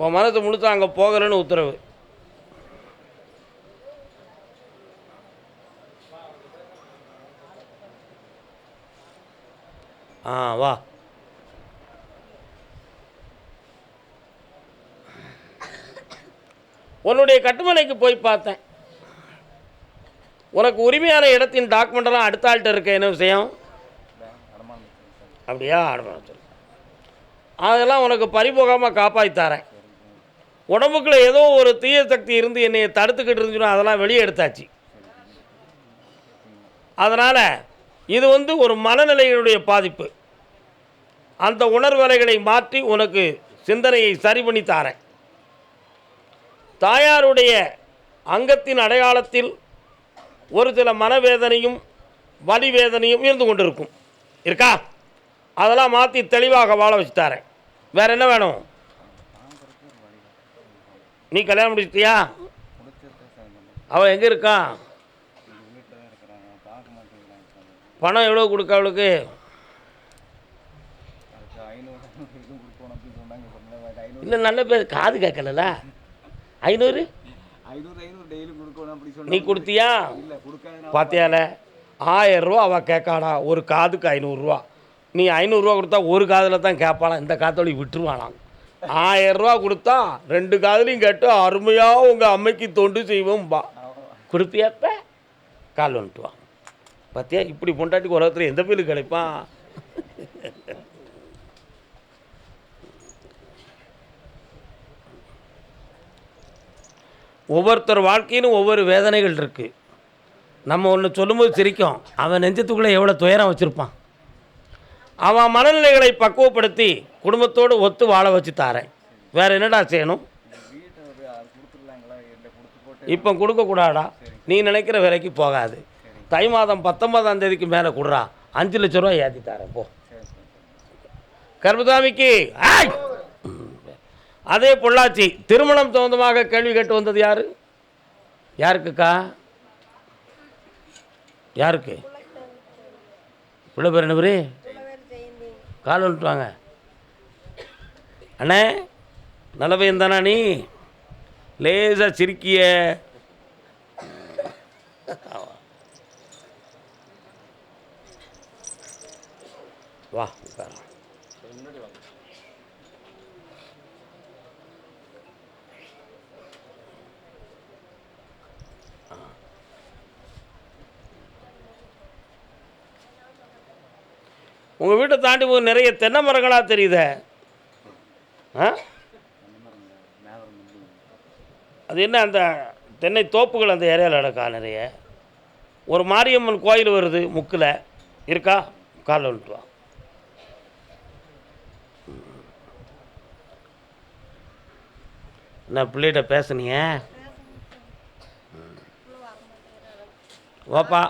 உன் மனசு முழுத்த அங்கே போகலன்னு உத்தரவு. வா. உன்னுடைய கட்டுமனைக்கு போய் பார்த்தேன். உனக்கு உரிமையான இடத்தின் டாக்குமெண்டெல்லாம் அடுத்த ஆள்கிட்ட இருக்க. என்ன விஷயம்? அப்படியா? அனுபவம். அதெல்லாம் உனக்கு பறிபோகாமல் காப்பாற்றித்தாரேன். உடம்புக்குள்ள ஏதோ ஒரு தீய சக்தி இருந்து என்னை தடுத்துக்கிட்டு இருந்துச்சுன்னா அதெல்லாம் வெளியே எடுத்தாச்சு. அதனால் இது ஒரு மனநிலையினுடைய பாதிப்பு. அந்த உணர்வலைகளை மாற்றி உனக்கு சிந்தனையை சரி பண்ணி தாரேன். தாயாருடைய அங்கத்தின் அடையாளத்தில் ஒரு சில மனவேதனையும் வலி வேதனையும் இருந்து கொண்டிருக்கும். இருக்கா? அதெல்லாம் மாற்றி தெளிவாக வாழ வச்சு தாரேன். வேறு என்ன வேணும்? நீ கல்யாணம் முடிச்சிட்டியா? அவள் எங்கே இருக்கா? பணம் எவ்வளோ கொடுக்க அவளுக்கு? இல்லை, நல்ல பேர் காது கேட்கல. 500 நீ கொடுத்தியா? பார்த்தியால 1000 ரூபா அவள் கேட்காடா. ஒரு காதுக்கு 500 ரூபா. நீ 500 ரூபா கொடுத்தா ஒரு காதில் தான் கேட்பாளாம், இந்த காத்தோடி விட்டுருவானாம். 1000 ரூபா கொடுத்தா 2 காதுலையும் கேட்டு அருமையாக உங்கள் அம்மைக்கு தொண்டு செய்வோம்பா. கொடுப்பியாப்ப கால் வந்துட்டுவான். பார்த்தியா, இப்படி பொண்டாட்டிக்கு உலகத்தில் எந்த பேருக்கு கிடைப்பான்? ஒவ்வொருத்தர் வாழ்க்கையிலும் ஒவ்வொரு வேதனைகள் இருக்குது. நம்ம ஒன்று சொல்லும்போது சிரிக்கும், அவன் நெஞ்சத்துக்குள்ளே எவ்வளோ துயரம் வச்சுருப்பான். அவன் மனநிலைகளை பக்குவப்படுத்தி குடும்பத்தோடு ஒத்து வாழ வச்சு தாரேன். வேறு என்னடா செய்யணும்? இப்போ கொடுக்கக்கூடாடா. நீ நினைக்கிற விலைக்கு போகாது. தை மாதம் 19ஆம் தேதிக்கு மேலே கொடுறா. 5 லட்ச ரூபா ஏற்றி தாரேன் போ. கர்மசாமிக்கு அதே பொள்ளாச்சி திருமணம் சம்பந்தமாக கேள்வி கேட்டு வந்தது யாரு? யாருக்குக்கா? யாருக்கு? பிள்ளை பேர் என்ன பேர்? கால் வந்துட்டு வாங்க. அண்ணே, நல்ல பையன் தானா நீ? லேசாக சிரிக்கிய. வா உட்கார. உங்கள் வீட்டை தாண்டி போது நிறைய தென்னை மரங்களாக தெரியுதே. அது என்ன அந்த தென்னை தோப்புகள் அந்த ஏரியாவில் நடக்கா? நிறைய. ஒரு மாரியம்மன் கோயில் வருது முக்கில் இருக்கா? காலில் வந்துட்டு வா. என்ன பிள்ளைகிட்ட பேசுனீங்க? வாப்பா.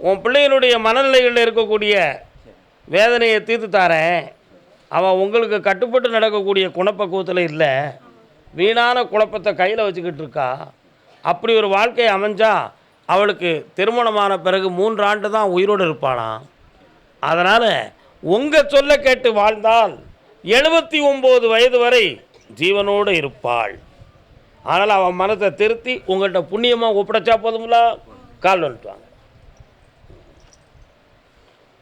உன் பிள்ளைகளுடைய மனநிலைகளில் இருக்கக்கூடிய வேதனையை தீர்த்து தாரேன். அவன் உங்களுக்கு கட்டுப்பட்டு நடக்கக்கூடிய குணப்பக்குவத்தில் இல்லை, வீணான குழப்பத்தை கையில் வச்சுக்கிட்டு இருக்கா. அப்படி ஒரு வாழ்க்கை அமைஞ்சா அவளுக்கு திருமணமான பிறகு 3 ஆண்டு தான் உயிரோடு இருப்பாளாம். அதனால் உங்கள் சொல்ல கேட்டு வாழ்ந்தால் 79 வயது வரை ஜீவனோடு இருப்பாள். அதனால் அவன் மனத்தை திருத்தி உங்கள்கிட்ட புண்ணியமாக ஒப்படைச்சா போதுங்களா? கால் வந்துட்டுவாங்க.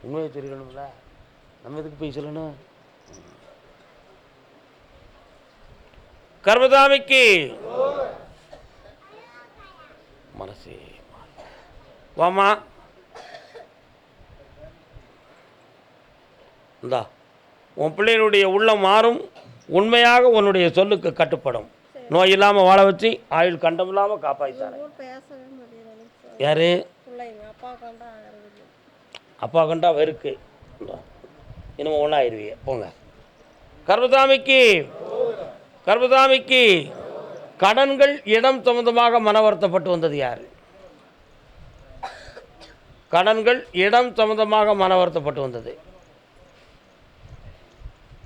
உண்மையை தெரியணும்ல, நம்ம எதுக்கு போய் சொல்லணும்? கர்மசாமிக்கு மனசே வாமா. இந்தா உன் பிள்ளைகளுடைய உள்ளம் மாறும். உண்மையாக உன்னுடைய சொல்லுக்கு கட்டுப்படும். நோய் இல்லாமல் வாழ வச்சு ஆயுள் கண்டம் இல்லாமல் காப்பாற்றித்தாரேன். யாரு? அப்பா கண்டா வெறுக்கு. இனிமே ஒன்றாயிருவீங்க போங்க. கர்மசாமிக்கு கர்மசாமிக்கு கடன்கள் இடம் சம்பந்தமாக மன வருத்தப்பட்டு வந்தது யார்? கடன்கள் இடம் சம்பந்தமாக மன வருத்தப்பட்டு வந்தது.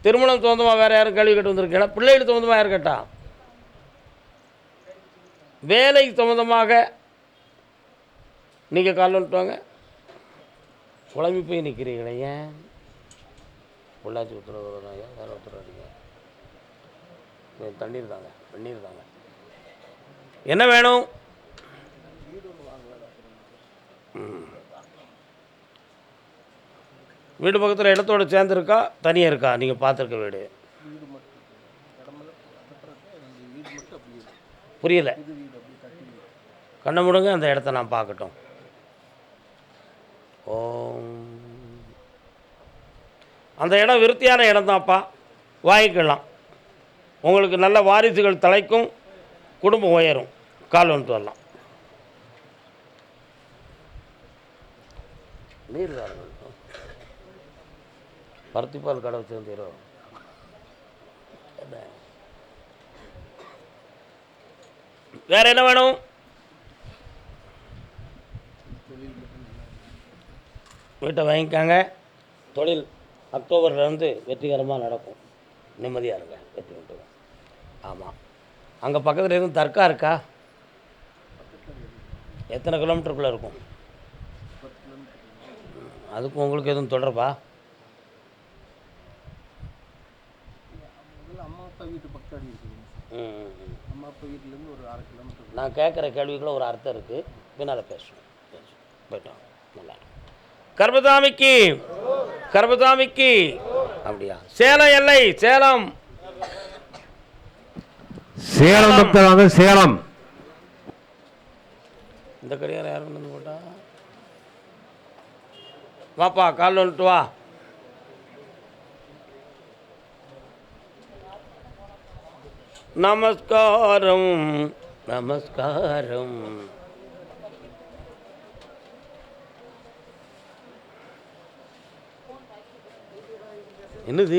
திருமணம் சம்பந்தமாக வேறு யாரும் கேள்வி கேட்டு வந்திருக்கீங்களா? பிள்ளைகள் சம்பந்தமாக யார் கேட்டா? வேலை சம்பந்தமாக நீங்கள் கால் வந்துட்டுவாங்க. குழம்பி போய் நிற்கிறீங்களே ஏன்? பொள்ளாச்சி உத்தரவு ஐயா, வேறு உத்தரவு அடிங்க. தண்ணீர் தாங்க, வெந்நீர் தாங்க. என்ன வேணும்? வீடு பக்கத்தில் இடத்தோடு சேர்ந்துருக்கா, தனியாக இருக்கா? நீங்கள் பார்த்துருக்க வீடு புரியலை. கண்ணை முடுங்க, அந்த இடத்த நான் பார்க்கட்டும். அந்த இடம் விருத்தியான இடம் தான்ப்பா, வாங்கிக்கலாம். உங்களுக்கு நல்ல வாரிசுகள் தலைக்கும், குடும்பம் உயரும். கால் வந்துட்டு வரலாம். நீர் தாருங்கள். பருத்திப்பால் கடை வச்சுருந்தீரோ? வேற என்ன வேணும்? வீட்டை வாங்கிக்காங்க. தொழில் அக்டோபர்லேருந்து வெற்றிகரமாக நடக்கும். நிம்மதியாக இருங்க, வெற்றி கொண்டு. ஆமாம். அங்கே பக்கத்தில் எதுவும் தர்கா இருக்கா? எத்தனை கிலோமீட்டருக்குள்ளே இருக்கும்? அதுக்கும் உங்களுக்கு எதுவும் தொடர்பா? நான் கேட்குற கேள்விக்குள்ள ஒரு அர்த்தம் இருக்குது. பின்னால் பேசுவோம். போயிட்டோம். நல்லா கர்பதாமிக்கு, கர்பதாமிக்கு. அப்படியா? சேலம் எல்லை, சேலம். சேலம் பக்தராக சேலம். இந்த கடியாரம் யாரும் கொண்டு வந்து போட்டா? வாப்பா, கால் வந்துட்டு வா. நமஸ்காரம், நமஸ்காரம். என்னது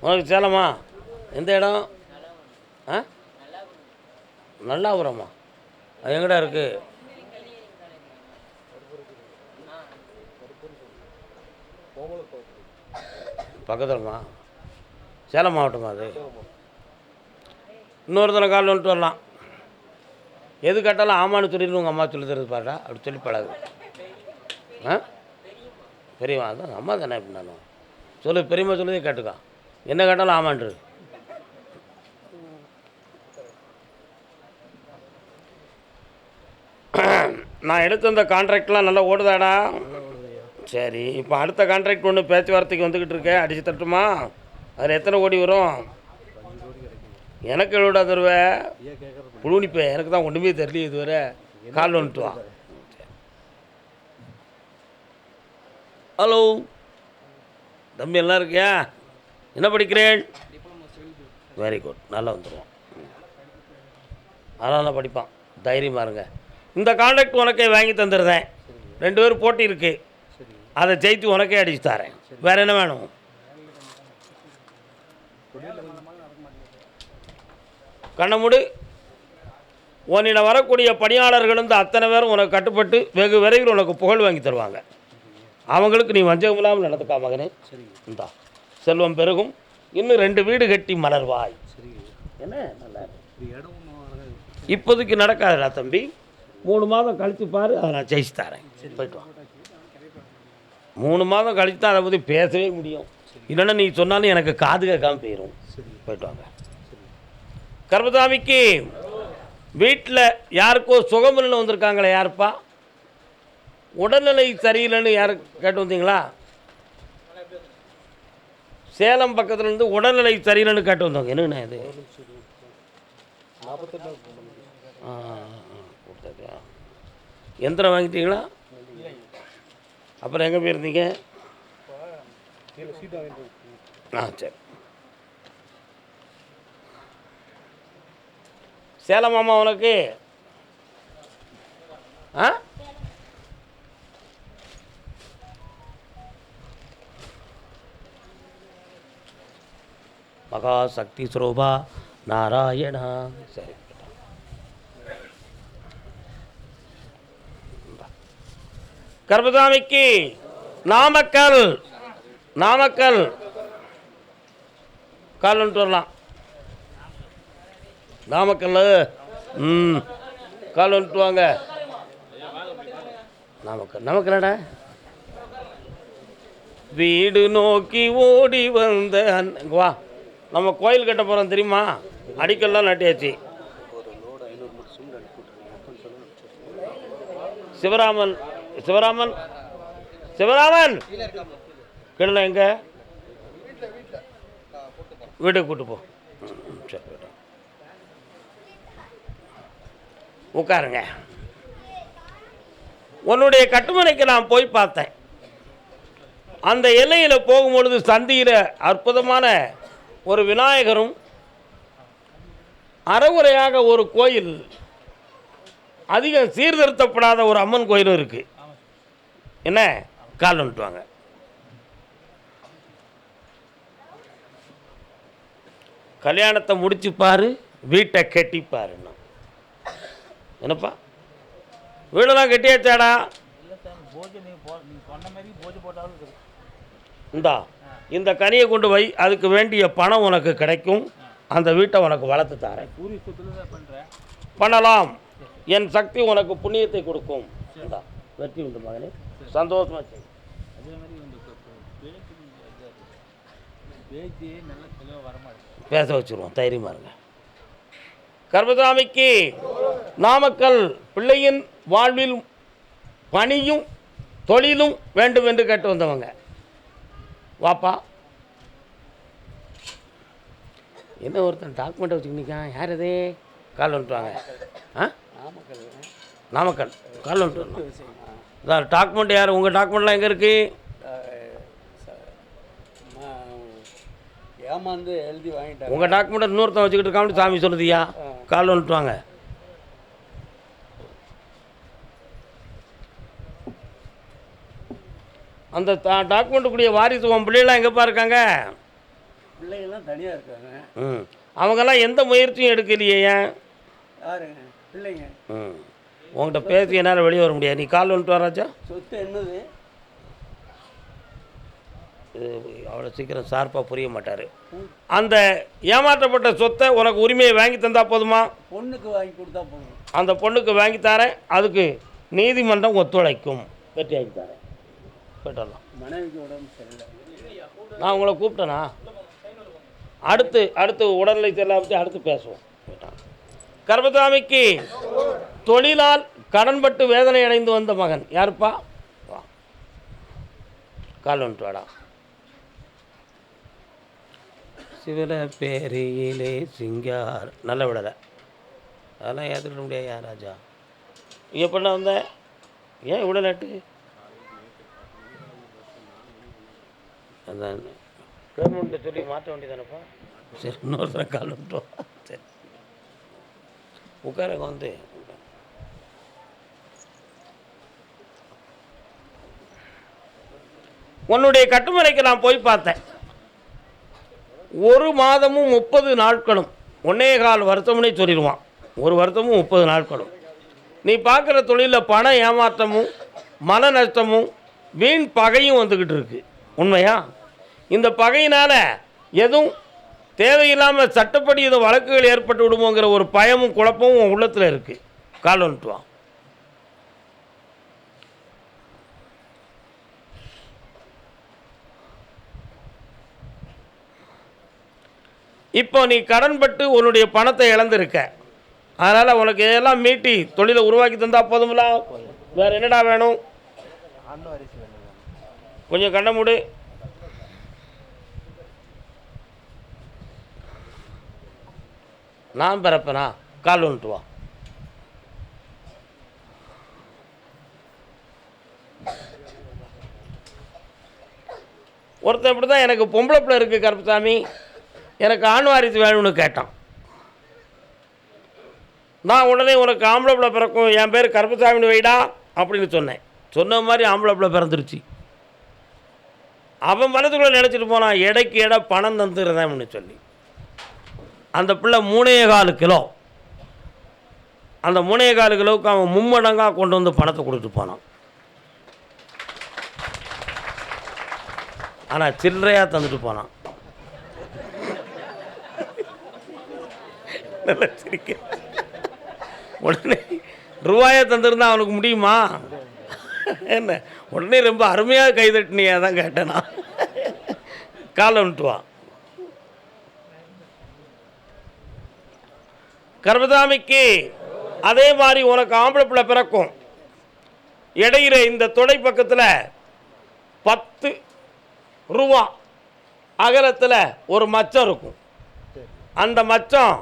உனக்கு சேலமா? எந்த இடம்? ஆ, நல்லாபுரமா? அது எங்கடா இருக்கு? பக்கத்துலமா? சேலம் மாவட்டமா அது? இன்னொருத்தனை கால் வந்துட்டு வரலாம். எது கேட்டாலும் ஆமான்னு சொல்லிட்டு உங்கள் அம்மா சொல்லி தருது பாருடா, அப்படி சொல்லி பழகு. ஆ, பெரியவா தான் அம்மா தானே. எப்படி நானும் சொல்லு, பெரியம்மா சொல்லுதே கேட்டுக்கா. என்ன கேட்டாலும் ஆமான்று. நான் எடுத்த அந்த கான்ட்ராக்ட்லாம் நல்லா ஓடுதாடா? சரி, இப்போ அடுத்த கான்ட்ராக்ட் ஒன்று பேச்சுவார்த்தைக்கு வந்துக்கிட்டு இருக்கேன். அடித்து தட்டுமா? அதில் எத்தனை கோடி வரும்? எனக்கு எவ்வளோடா தருவேன்? புழுனிப்பேன். எனக்கு தான் ஒன்றுமே தெரியல இதுவரை. கால் வந்துட்டு வா. ஹலோ தம்பி, எல்லாம் இருக்கியா? என்ன படிக்கிறேன்? வெரி குட், நல்லா வந்துடுவான். அதனால் படிப்பான். தைரியமாக இருங்க. இந்த கான்ட்ராக்ட் உனக்கே வாங்கி தந்துடுறேன். 2 பேரும் போட்டி இருக்குது, அதை ஜெயித்து உனக்கே அடிச்சு தரேன். வேறு என்ன வேணும்? கண்ணமுடு. உன்னிடம் வரக்கூடிய பணியாளர்கள் வந்து அத்தனை பேரும் உனக்கு கட்டுப்பட்டு வெகு விரைவில் உனக்கு புகழ் வாங்கி தருவாங்க. அவங்களுக்கு நீ வஞ்சகம் இல்லாமல் நடந்துக்கா மகனே. இந்தா செல்வம் பெருகும். இன்னும் 2 வீடு கட்டி மலர்வாய். என்ன நல்லா இப்போதைக்கு நடக்காதுடா தம்பி. 3 மாதம் கழித்து பாரு, அதை நான் ஜெயிச்சு தரேன். போய்ட்டு வா. 3 மாதம் கழித்து தான் அதை பற்றி பேசவே முடியும். இல்லைன்னா நீ சொன்னாலும் எனக்கு காது கேட்காம போயிடும். போய்ட்டு வாங்க. கர்பதாமிக்கு வீட்டில் யாருக்கோ சுகமில்லைன்னு வந்திருக்காங்களே, யாருப்பா? உடல்நிலை சரியில்லைன்னு யாரு கேட்டு வந்தீங்களா? சேலம் பக்கத்துலேருந்து உடல்நிலை சரியில்லைன்னு கேட்டு வந்தவங்க. என்னண்ணா இது? எந்திரம் வாங்கிட்டீங்களா? அப்புறம் எங்கே போயிருந்தீங்க? சரி. சேலம் மாமா உனக்கு? ஆ, மகாசக்தி ஸ்வரூபா நாராயணா. சரி, கர்பதாமிக்கு நாமக்கல், நாமக்கல். கால் வந்துட்டு வரலாம். நாமக்கல். கால் வந்துட்டு வாங்க. நமக்குலடா வீடு நோக்கி ஓடி வந்த வா நம்ம கோயில் கட்ட போகிறோம் தெரியுமா? அடிக்கல்லாம் நட்டியாச்சு. சிவராமன் சிவராமன் சிவராமன் கிடல எங்க வீட்டுக்கு கூட்டு போ. சரி உட்காருங்க. உன்னுடைய கட்டுமனைக்கு நான் போய் பார்த்தேன். அந்த எல்லையில் போகும்பொழுது சந்தியில் அற்புதமான ஒரு விநாயகரும் அறகுறையாக ஒரு கோயில் அதிகம் சீர்திருத்தப்படாத ஒரு அம்மன் கோயிலும் இருக்கு. என்ன கால் வந்துட்டுவாங்க. கல்யாணத்தை முடிச்சு பாரு, வீட்டை கட்டிப்பாருன்னா என்னப்பா வீடெல்லாம் கட்டியாச்சாடா? இந்தா இந்த கனியை கொண்டு போய் அதுக்கு வேண்டிய பணம் உனக்கு கிடைக்கும். அந்த வீட்டை உனக்கு வளர்த்து தரேன். பண்ணலாம். என் சக்தி உனக்கு புண்ணியத்தை கொடுக்கும். இந்தா வெற்றி உண்டு மகனே, சந்தோஷமா செய். பேச வச்சுருவோம், தைரியமாக இருங்க. கர்மசாமிக்கு நாமக்கல் பிள்ளையின் வாழ்வில் பணியும் தொழிலும் வேண்டும் என்று கேட்டு வந்தவங்க. வாப்பா. என்ன ஒருத்தன் டாக்குமெண்ட்டை வச்சுக்கிட்டான், யார் அது? கால் வந்துட்டுவாங்க. ஆ நாமக்கல் கால் வந்துட்டு சார். டாக்குமெண்ட் யார்? உங்கள் டாக்குமெண்ட்லாம் எங்கே இருக்குது? ஏமாந்து எழுதி வாங்கிட்டாங்க. உங்கள் டாக்குமெண்ட்டை இன்னொருத்தன் வச்சுக்கிட்டு இருக்கான்னு சாமி சொல்லுதியா? கால் வந்துட்டுவாங்க. அந்த டாக்குமெண்ட்டுக்குரிய வாரிசு உன் பிள்ளைகளாம் எங்கேப்பா இருக்காங்க? பிள்ளைங்கள்லாம் தனியாக இருக்காங்க. அவங்கெல்லாம் எந்த முயற்சியும் எடுக்கலையே. ஏன்? யாருங்க? பிள்ளைங்க. உங்கள்கிட்ட பேசி என்னால் வெளியே வர முடியாது. நீ கால் வந்துட்டு வராச்சா? சொத்து என்னது? இது அவ்வளோ சீக்கிரம் ஷார்ப்பாக புரிய மாட்டார். அந்த ஏமாற்றப்பட்ட சொத்தை உனக்கு உரிமையை வாங்கி தந்தால் போதுமா? பொண்ணுக்கு வாங்கி கொடுத்தா போதும். அந்த பொண்ணுக்கு வாங்கி தரேன். அதுக்கு நீதிமன்றம் ஒத்துழைக்கும். வெற்றி வாங்கி தரேன். போய்ட்டு மனைவிக்கு உடம்பு சரியில்லை. நான் உங்களை கூப்பிட்டேனா? அடுத்து உடல்நிலை சரியில்லை பற்றி அடுத்து பேசுவோம். கர்மசாமிக்கு தொழிலால் கடன்பட்டு வேதனை அடைந்து வந்த மகன் யாருப்பா? வா கால் வந்துட்டு வாடா. சிவல பேரியிலே சிங்கார் நல்ல விடலை. அதெல்லாம் ஏற்றுக்க முடியாது. யார் ராஜா எப்படின்னா வந்த? ஏன் விடலாட்டு? அதான் கவர்மெண்ட்டை சொல்லி மாற்ற வேண்டியதானப்பா. சரி இன்னொருத்தர கால் விட்டோம். சரி உட்காரங்க வந்து. உன்னுடைய கட்டுமனைக்கு நான் போய் பார்த்தேன். ஒரு மாதமும் 30 நாட்களும் 1.25 வருஷம்னே சொல்லிடுவான். ஒரு வருஷமும் 30 நாட்களும் நீ பார்க்குற தொழிலில் பண ஏமாற்றமும் மன நஷ்டமும் வீண் பகையும் வந்துக்கிட்டு இருக்கு. உண்மையா? இந்த பகையினால் எதுவும் தேவையில்லாமல் சட்டப்படி எதுவும் வழக்குகள் ஏற்பட்டு விடுமோங்கிற ஒரு பயமும் குழப்பமும் உன் உள்ளத்தில் இருக்குது. கால் வந்துட்டு வா. இப்போ நீ கடன்பட்டு உன்னுடைய பணத்தை இழந்திருக்க. அதனால் உனக்கு இதெல்லாம் மீட்டி தொழிலை உருவாக்கி தந்தால் போதும்ல. வேறு என்னடா வேணும்? கொஞ்சம் கண்ண மூடு. நான் பிறப்பேனா? கால் வந்துட்டு வா. ஒருத்தன் இப்படி தான் எனக்கு பொம்பளை பிள்ளை இருக்குது கருப்பசாமி, எனக்கு ஆண் வாரிசு வேணும்னு கேட்டான். நான் உடனே உனக்கு ஆம்பளை பிள்ளை பிறக்கும், என் பேர் கருப்பசாமின்னு வைடா அப்படின்னு சொன்னேன். சொன்ன மாதிரி ஆம்பளை பிள்ளை பிறந்துருச்சு. அவன் மனதுக்குள்ளே நினச்சிட்டு போனான் எடைக்கு எடை பணம் தந்துடுறேன்னு சொல்லி. அந்த பிள்ளை 3.25 கிலோ. அந்த 3.25 கிலோவுக்கு அவன் மும்மடங்காக கொண்டு வந்து பணத்தை கொடுத்துட்டு போனான். ஆனால் சில்லறையாக தந்துட்டு போனான். நல்லா சிரிக்க. உடனே ரூபாயை தந்துருந்தா அவனுக்கு முடியுமா? என்ன உடனே ரொம்ப அருமையாக கைதட்டினியா தான் கேட்டேன் நான். காலை விட்டு வா. கர்மதாமிக்கு அதே மாதிரி உனக்கு ஆம்பளை பிள்ளை பிறக்கும். இடையில இந்த தொடை பக்கத்தில் 10 ரூபா அகலத்தில் ஒரு மச்சம் இருக்கும். அந்த மச்சம்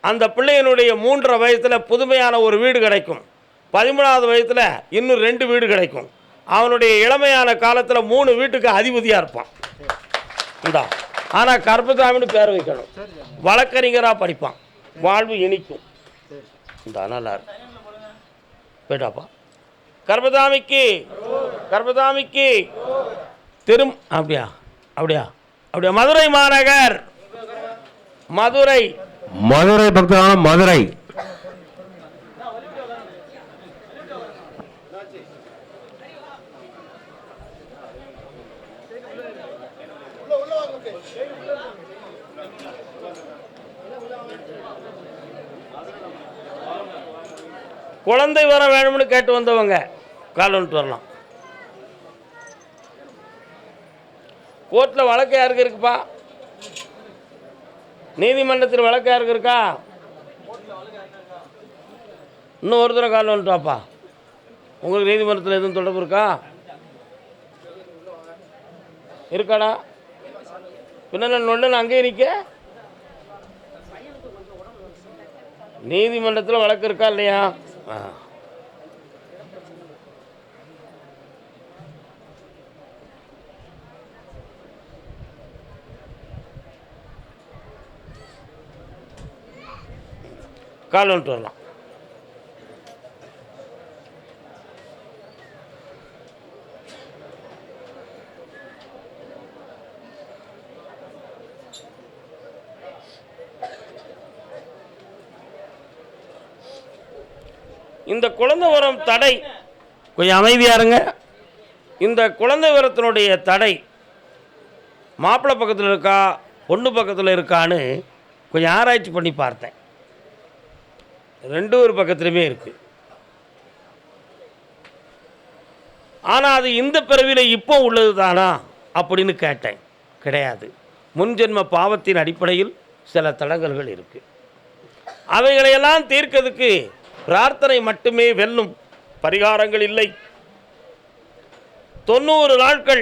அந்த பிள்ளையினுடைய 3.5 வயசில் புதுமையான ஒரு வீடு கிடைக்கும். 13வது வயசில் இன்னும் 2 வீடு கிடைக்கும். அவனுடைய இளமையான காலத்தில் 3 வீட்டுக்கு அதிபதியாக இருப்பான். இந்தா ஆனால் கர்மசாமின்னு பேர் வைக்கணும். வழக்கறிஞராக படிப்பான். வாழ்வு இனிக்கும். இந்த நல்லா போயிட்டாப்பா. கர்மசாமிக்கு அப்படியா அப்படியா அப்படியா மதுரை மாநகர் மதுரை பக்தரான மதுரை. குழந்தை வர வேணும்னு கேட்டு வந்தவங்க கால் வந்துட்டு வரலாம். கோர்ட்டில் வழக்கு யாருக்கு இருக்குப்பா? நீதிமன்றத்தில் வழக்கு யாருக்கு இருக்கா? இன்னும் ஒரு தடவை கால் வந்துட்டாப்பா. உங்களுக்கு நீதிமன்றத்தில் எதுவும் தொடர்பு இருக்கா? இருக்காடா? பின்ன நொண்டு அங்கேயே நிற்க. நீதிமன்றத்தில் வழக்கு இருக்கா இல்லையா? கால் வந்துட்டு வரலாம். இந்த குழந்தை வரம் தடை கொஞ்சம் அமைதியாக இருங்க. இந்த குழந்தை வரத்தினுடைய தடை மாப்பிள்ளை பக்கத்தில் இருக்கா பொண்ணு பக்கத்தில் இருக்கான்னு கொஞ்சம் ஆராய்ச்சி பண்ணி பார்த்தேன். 2 பக்கத்துலையுமே இருக்குது. ஆனால் அது இந்த பிறவியில் இப்போ உள்ளது தானா அப்படின்னு கேட்டேன். கிடையாது. முன்ஜென்ம பாவத்தின் அடிப்படையில் சில தடங்கல்கள் இருக்குது. அவைகளையெல்லாம் தீர்க்கிறதுக்கு பிரார்த்தனை மட்டுமே வெல்லும். பரிகாரங்கள் இல்லை. 90 நாட்கள்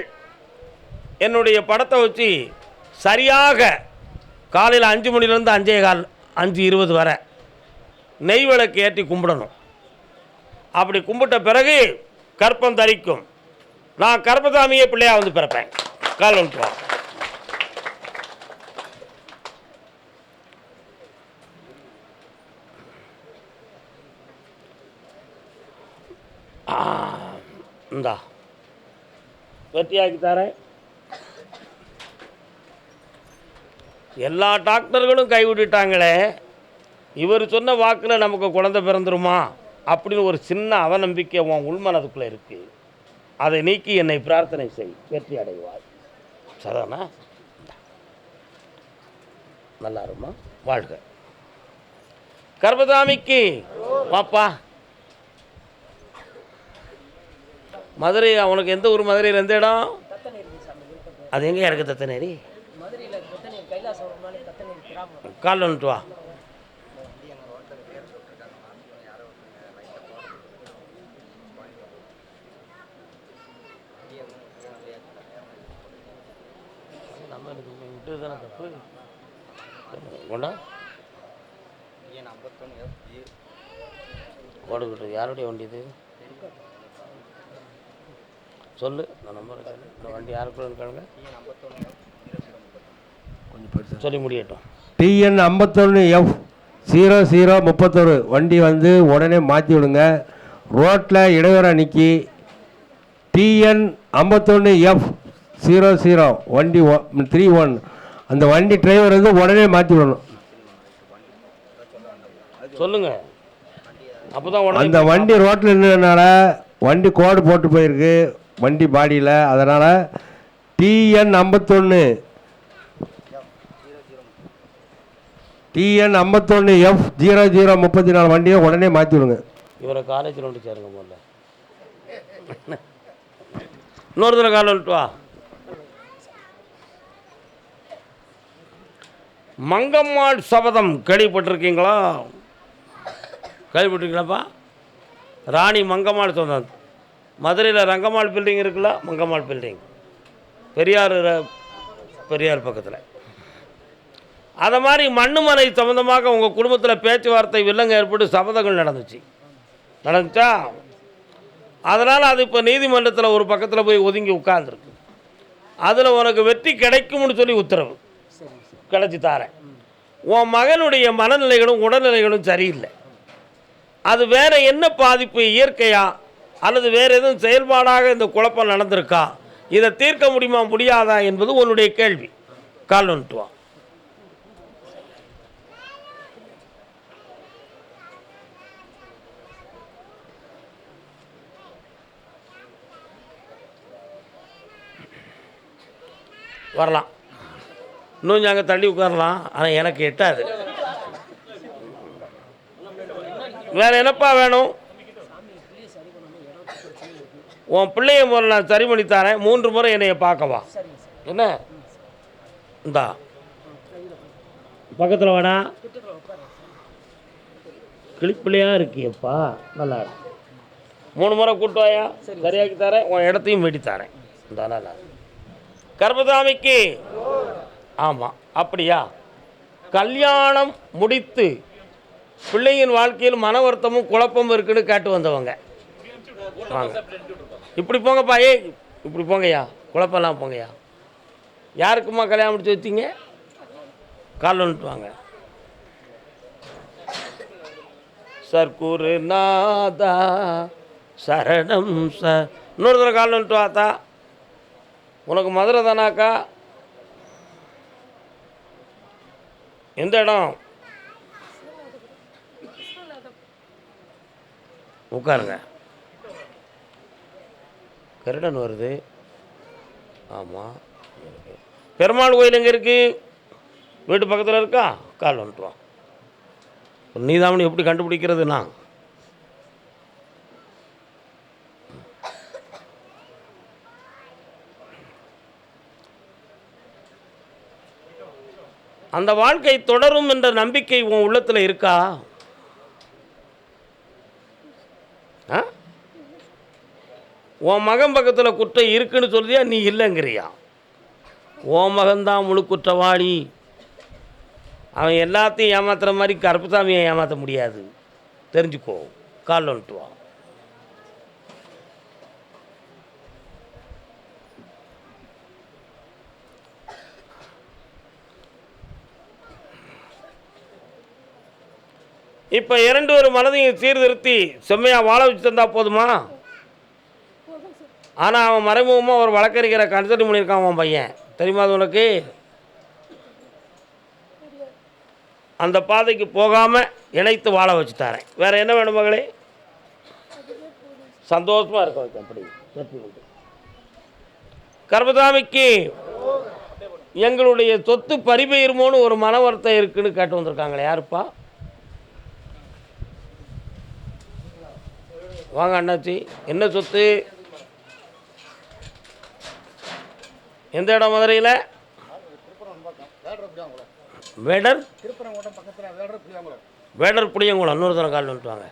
என்னுடைய படத்தை வச்சு சரியாக காலையில் 5 மணிலேருந்து 5:15 5:20 வரை நெய் விளக்கு ஏற்றி கும்பிடணும். அப்படி கும்பிட்ட பிறகு கற்பம் தரிக்கும். நான் கர்மசாமியே பிள்ளையாக வந்து பிறப்பேன். கால் வந்துட்டுவான். இந்தா வெற்றியாக்கி தரேன். எல்லா டாக்டர்களும் கைவிட்டுட்டாங்களே, இவர் சொன்ன வாக்கில் நமக்கு குழந்தை பிறந்துருமா அப்படின்னு ஒரு சின்ன அவநம்பிக்கை உன் உள்மனதுக்குள்ளே இருக்குது. அதை நீக்கி என்னை பிரார்த்தனை செய், வெற்றி அடைவாய். சரிதானா? நல்லா இருமா, வாழ்க. கர்மசாமிக்கு பாப்பா. மதுரை அவனுக்கு எந்த ஊர்? மதுரையில் எந்த இடம்? அது எங்கே இருக்குது? தத்தநேரி. கால் வந்துட்டு வா. விட்டு தானே தப்பு கொண்டா ஓடுகிட்டு. யாருடைய வண்டி இது? சொல்லு. நான் நம்பர் இந்த வண்டி யாருக்குள்ள இருக்காங்க கொஞ்சம் சொல்லி முடியட்டும். TN 51F0031 வண்டி வந்து உடனே மாற்றி விடுங்க. ரோட்டில் இடையூற நிற்கி. TN 51F00 வண்டி 31 அந்த வண்டி டிரைவர் வந்து உடனே மாற்றி விடணும். சொல்லுங்க. அப்போதான் அந்த வண்டி ரோட்டில் இருந்ததுனால வண்டி கோடு போட்டு போயிருக்கு வண்டி பாடியில். அதனால் TN 51F0034 வண்டியை உடனே மாற்றி விடுங்க. இவரை காலேஜில் வந்து சேருங்க முதல்ல. இன்னொரு தடவை கால் வந்துட்டு வா. மங்கம்மாள் சபதம் கேள்விப்பட்டிருக்கீங்களா? கேள்விப்பட்டிருக்கீங்களாப்பா? ராணி மங்கம்மாள் சபதம். மதுரையில் ரங்கம்மாள் பில்டிங் இருக்குல்ல, மங்கம்மாள் பில்டிங், பெரியார் பக்கத்தில். அதை மாதிரி மண்ணுமலை சம்மந்தமாக உங்கள் குடும்பத்தில் பேச்சுவார்த்தை வில்லங்க ஏற்பட்டு சபதங்கள் நடந்துச்சா? அதனால் அது இப்போ நீதிமன்றத்தில் ஒரு பக்கத்தில் போய் ஒதுங்கி உட்கார்ந்துருக்கு. அதில் உனக்கு வெற்றி கிடைக்கும்னு சொல்லி உத்தரவு கிடச்சி தாரேன். உன் மகனுடைய மனநிலைகளும் உடல்நிலைகளும் சரியில்லை. அது வேறு என்ன பாதிப்பு, இயற்கையா அல்லது வேறு எதுவும் செயல்பாடாக இந்த குழப்பம் நடந்திருக்கா? இதை தீர்க்க முடியுமா முடியாதா என்பது உன்னுடைய கேள்வி. கால் வந்துட்டு வா. வரலாம், இன்னும் அங்கே தள்ளி உட்காரலாம், ஆனால் எனக்கு எட்டாது. வேற என்னப்பா வேணும்? உன் பிள்ளைய முறை நான் சரி பண்ணி தரேன். 3 முறை என்னைய பார்க்கவா? என்ன இந்தா பக்கத்தில் வாடா. கிளிப்பிள்ளையாக இருக்கியப்பா, நல்லா இருக்கு. 3 முறை கூட்டு வாயா, சரியாக்கி தரேன். உன் இடத்தையும் வெட்டி தரேன். இந்த நல்லா கர்மசாமிக்கு. ஆமாம், அப்படியா? கல்யாணம் முடித்து பிள்ளையின் வாழ்க்கையில் மன வருத்தமும் குழப்பமும் இருக்குன்னு கேட்டு வந்தவங்க வாங்க. இப்படி போங்கப்பா. இப்படி போங்கய்யா, குழப்பம்லாம் போங்கய்யா. யாருக்குமா கல்யாணம் முடிச்சு வச்சிங்க? கால் வந்துட்டு வாங்க. சர்க்குரு நாதா சரணம் சார். இன்னொரு தடவை கால் வந்துட்டு வாத்தா. உனக்கு மதுரை தானாக்கா? எந்த இடம்? உட்காருங்க. கருடன் வருது. ஆமாம். பெருமாள் கோயில் எங்கே இருக்குது? வீட்டு பக்கத்தில் இருக்கா? கால் வந்துட்டு வா. நீதாமணி எப்படி கண்டுபிடிக்கிறதுனா? அந்த வாழ்க்கை தொடரும் என்ற நம்பிக்கை உன் உள்ளத்தில் இருக்கா? உன் மகன் பக்கத்தில் குற்றம் இருக்குன்னு சொல்றியா, நீ இல்லைங்கிறியா? உன் மகன்தான் முழு குற்றவாளி. அவன் எல்லாத்தையும் ஏமாத்துற மாதிரி கருப்புசாமியை ஏமாற்ற முடியாது, தெரிஞ்சுக்கோ. கால் வந்துட்டு வா. இப்போ 2 ஒரு மனதையும் சீர்திருத்தி செம்மையாக வாழ வச்சு தந்தா போதுமா? ஆனால் அவன் மறைமுகமாக ஒரு வழக்கறிஞரை கன்சல்ட் பண்ணியிருக்கான் அவன் பையன், தெரியுமா அது உனக்கு? அந்த பாதைக்கு போகாமல் இணைத்து வாழ வச்சு தரேன். வேறு என்ன வேணும் மகளே? சந்தோஷமாக இருக்க வைக்க. அப்படி கர்மசாமிக்கு எங்களுடைய சொத்து பறிபெயருமோன்னு ஒரு மன வருத்தம் இருக்குன்னு கேட்டு வந்திருக்காங்களே, யாருப்பா? வாங்க அண்ணாச்சி. என்ன சொத்து? எந்த இடம் மதுரையில்? வேடர் புளியங்குளம். இன்னொரு தரம் கால் வந்துட்டு வாங்க.